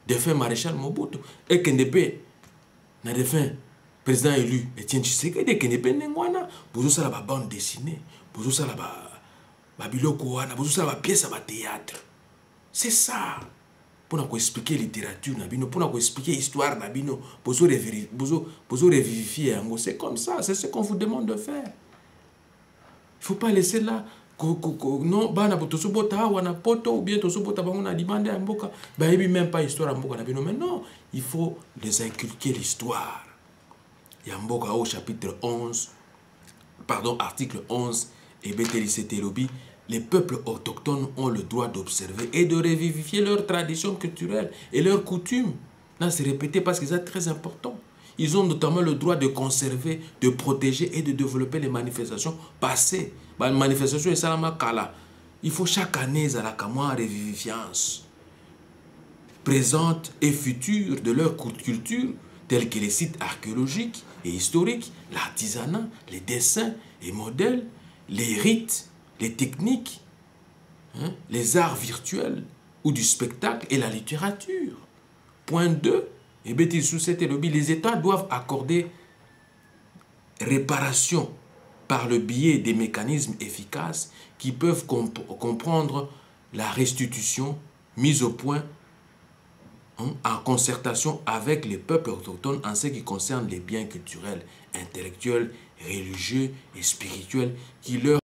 défunt Maréchal Mobutu, ekende pe na défunt président élu Etienne Tshisekedi, ekende pe ndengwana, bozosala ba bande dessinée, bozosala ba biloko wana, bozosala ba pièce ba théâtre. C'est ça. Pour expliquer littérature, pour expliquer histoire, pour revivifier. C'est comme ça, c'est ce qu'on vous demande de faire. Il ne faut pas laisser là. Non, ou bien même pas histoire. Mais non, il faut les inculquer l'histoire. Yamboka au chapitre 11, pardon, article 11, et bétélicité lobby. Les peuples autochtones ont le droit d'observer et de revivifier leurs traditions culturelles et leurs coutumes. Là, c'est répété parce que c'est très important. Ils ont notamment le droit de conserver, de protéger et de développer les manifestations passées. Les manifestations, il faut chaque année, la revivifiance présente et future de leur culture, tels que les sites archéologiques et historiques, l'artisanat, les dessins et modèles, les rites, les techniques, les arts virtuels ou du spectacle et la littérature. Point 2, les États doivent accorder réparation par le biais des mécanismes efficaces qui peuvent comprendre la restitution mise au point en concertation avec les peuples autochtones en ce qui concerne les biens culturels, intellectuels, religieux et spirituels qui leur